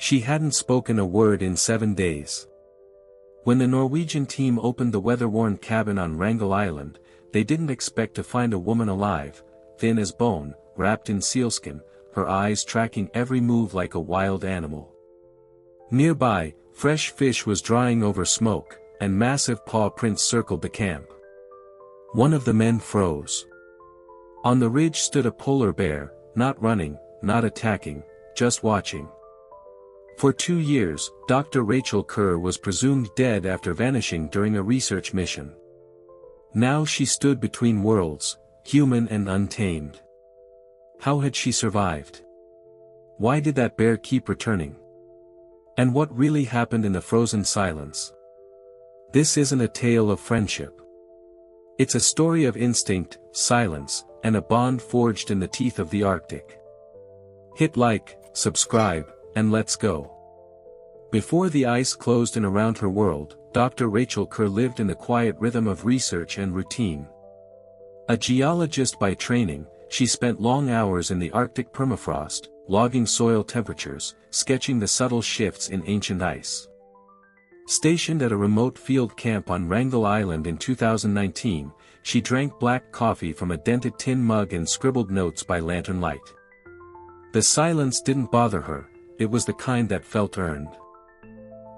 She hadn't spoken a word in 7 days. When the Norwegian team opened the weather-worn cabin on Wrangel Island, they didn't expect to find a woman alive, thin as bone, wrapped in sealskin, her eyes tracking every move like a wild animal. Nearby, fresh fish was drying over smoke, and massive paw prints circled the camp. One of the men froze. On the ridge stood a polar bear, not running, not attacking, just watching. For 2 years, Dr. Rachel Kerr was presumed dead after vanishing during a research mission. Now she stood between worlds, human and untamed. How had she survived? Why did that bear keep returning? And what really happened in the frozen silence? This isn't a tale of friendship. It's a story of instinct, silence, and a bond forged in the teeth of the Arctic. Hit like, subscribe, and let's go. Before the ice closed in around her world, Dr. Rachel Kerr lived in the quiet rhythm of research and routine. A geologist by training, she spent long hours in the Arctic permafrost, logging soil temperatures, sketching the subtle shifts in ancient ice. Stationed at a remote field camp on Wrangel Island in 2019, she drank black coffee from a dented tin mug and scribbled notes by lantern light. The silence didn't bother her, it was the kind that felt earned.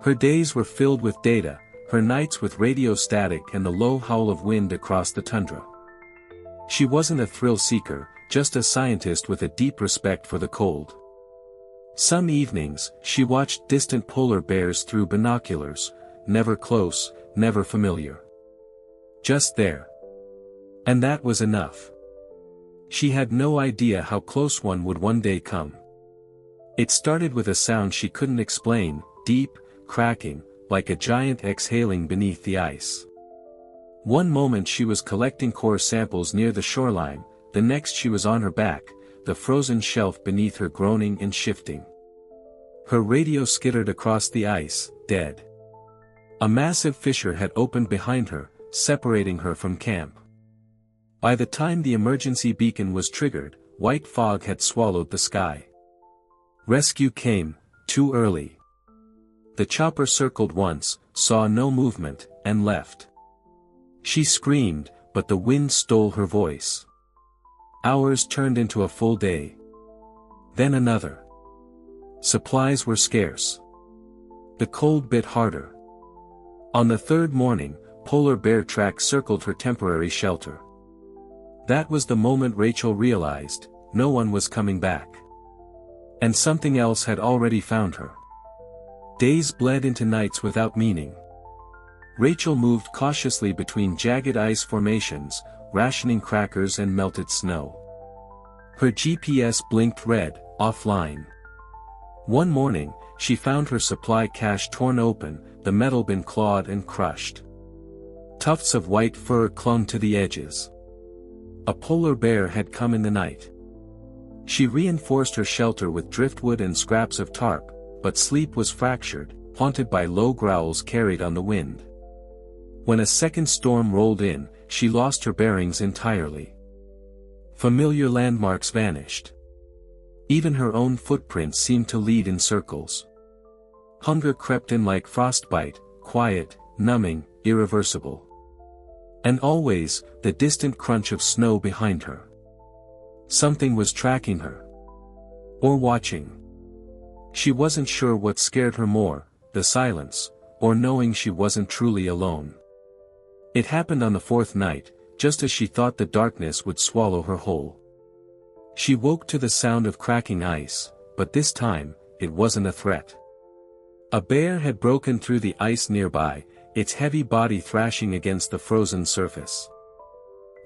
Her days were filled with data, her nights with radio static and the low howl of wind across the tundra. She wasn't a thrill seeker, just a scientist with a deep respect for the cold. Some evenings, she watched distant polar bears through binoculars, never close, never familiar. Just there. And that was enough. She had no idea how close one would one day come. It started with a sound she couldn't explain, deep, cracking, like a giant exhaling beneath the ice. One moment she was collecting core samples near the shoreline, the next she was on her back, the frozen shelf beneath her groaning and shifting. Her radio skittered across the ice, dead. A massive fissure had opened behind her, separating her from camp. By the time the emergency beacon was triggered, white fog had swallowed the sky. Rescue came, too early. The chopper circled once, saw no movement, and left. She screamed, but the wind stole her voice. Hours turned into a full day. Then another. Supplies were scarce. The cold bit harder. On the third morning, polar bear tracks circled her temporary shelter. That was the moment Rachel realized, no one was coming back. And something else had already found her. Days bled into nights without meaning. Rachel moved cautiously between jagged ice formations, rationing crackers and melted snow. Her GPS blinked red, offline. One morning, she found her supply cache torn open, the metal bin clawed and crushed. Tufts of white fur clung to the edges. A polar bear had come in the night. She reinforced her shelter with driftwood and scraps of tarp, but sleep was fractured, haunted by low growls carried on the wind. When a second storm rolled in, she lost her bearings entirely. Familiar landmarks vanished. Even her own footprints seemed to lead in circles. Hunger crept in like frostbite, quiet, numbing, irreversible. And always, the distant crunch of snow behind her. Something was tracking her. Or watching. She wasn't sure what scared her more, the silence, or knowing she wasn't truly alone. It happened on the fourth night, just as she thought the darkness would swallow her whole. She woke to the sound of cracking ice, but this time, it wasn't a threat. A bear had broken through the ice nearby, its heavy body thrashing against the frozen surface.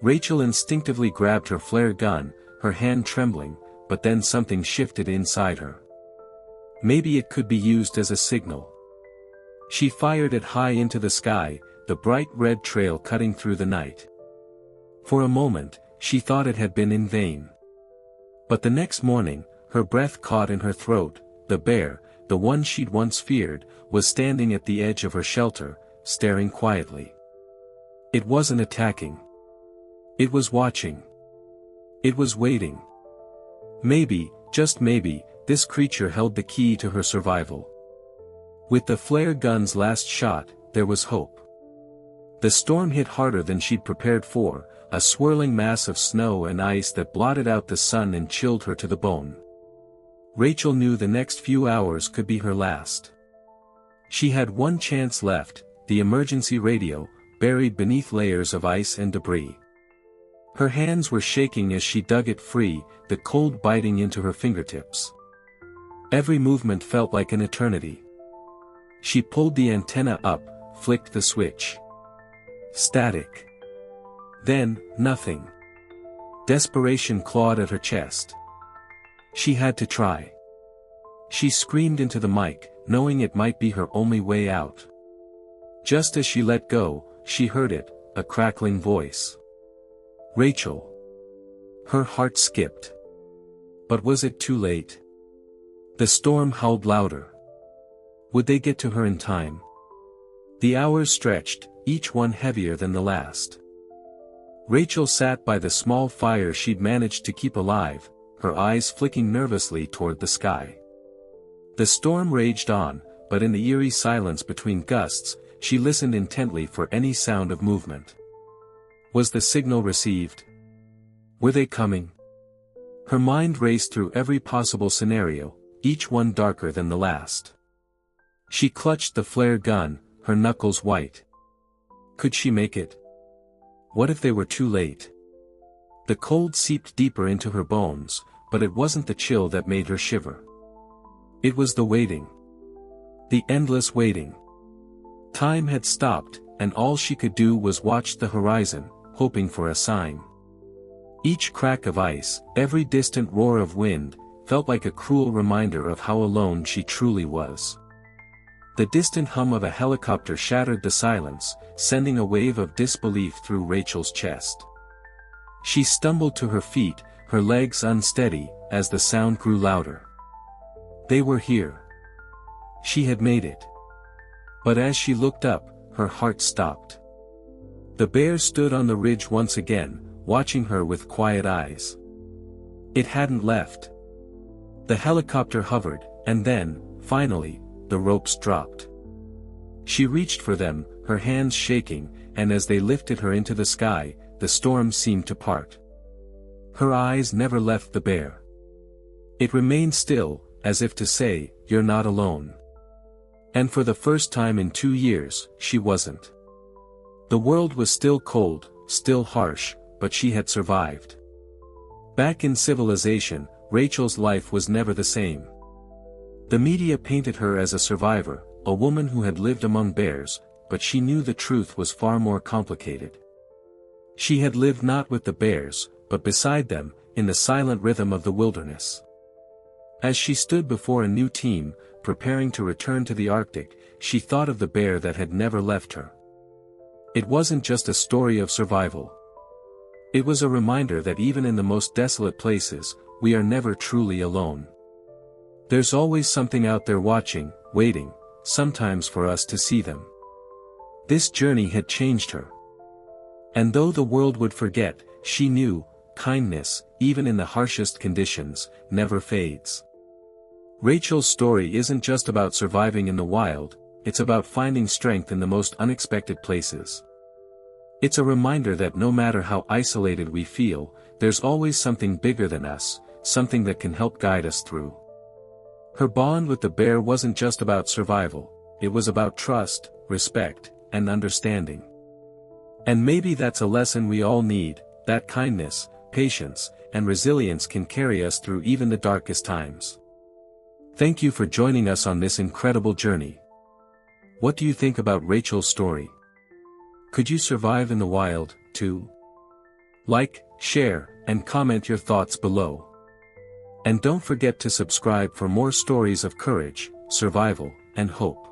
Rachel instinctively grabbed her flare gun, her hand trembling, but then something shifted inside her. Maybe it could be used as a signal. She fired it high into the sky, the bright red trail cutting through the night. For a moment, she thought it had been in vain. But the next morning, her breath caught in her throat, the bear, the one she'd once feared, was standing at the edge of her shelter, staring quietly. It wasn't attacking. It was watching. It was waiting. Maybe, just maybe, this creature held the key to her survival. With the flare gun's last shot, there was hope. The storm hit harder than she'd prepared for, a swirling mass of snow and ice that blotted out the sun and chilled her to the bone. Rachel knew the next few hours could be her last. She had one chance left, the emergency radio, buried beneath layers of ice and debris. Her hands were shaking as she dug it free, the cold biting into her fingertips. Every movement felt like an eternity. She pulled the antenna up, flicked the switch. Static. Then, nothing. Desperation clawed at her chest. She had to try. She screamed into the mic, knowing it might be her only way out. Just as she let go, she heard it, a crackling voice. Rachel. Her heart skipped. But was it too late? The storm howled louder. Would they get to her in time? The hours stretched, each one heavier than the last. Rachel sat by the small fire she'd managed to keep alive, her eyes flicking nervously toward the sky. The storm raged on, but in the eerie silence between gusts, she listened intently for any sound of movement. Was the signal received? Were they coming? Her mind raced through every possible scenario, each one darker than the last. She clutched the flare gun, her knuckles white. Could she make it? What if they were too late? The cold seeped deeper into her bones, but it wasn't the chill that made her shiver. It was the waiting. The endless waiting. Time had stopped, and all she could do was watch the horizon, hoping for a sign. Each crack of ice, every distant roar of wind, felt like a cruel reminder of how alone she truly was. The distant hum of a helicopter shattered the silence, sending a wave of disbelief through Rachel's chest. She stumbled to her feet, her legs unsteady, as the sound grew louder. They were here. She had made it. But as she looked up, her heart stopped. The bear stood on the ridge once again, watching her with quiet eyes. It hadn't left. The helicopter hovered, and then, finally, the ropes dropped. She reached for them, her hands shaking, and as they lifted her into the sky, the storm seemed to part. Her eyes never left the bear. It remained still, as if to say, "You're not alone." And for the first time in 2 years, she wasn't. The world was still cold, still harsh, but she had survived. Back in civilization, Rachel's life was never the same. The media painted her as a survivor, a woman who had lived among bears, but she knew the truth was far more complicated. She had lived not with the bears, but beside them, in the silent rhythm of the wilderness. As she stood before a new team, preparing to return to the Arctic, she thought of the bear that had never left her. It wasn't just a story of survival. It was a reminder that even in the most desolate places, we are never truly alone. There's always something out there watching, waiting, sometimes for us to see them. This journey had changed her. And though the world would forget, she knew, kindness, even in the harshest conditions, never fades. Rachel's story isn't just about surviving in the wild, it's about finding strength in the most unexpected places. It's a reminder that no matter how isolated we feel, there's always something bigger than us, something that can help guide us through. Her bond with the bear wasn't just about survival, it was about trust, respect, and understanding. And maybe that's a lesson we all need, that kindness, patience, and resilience can carry us through even the darkest times. Thank you for joining us on this incredible journey. What do you think about Rachel's story? Could you survive in the wild, too? Like, share, and comment your thoughts below. And don't forget to subscribe for more stories of courage, survival, and hope.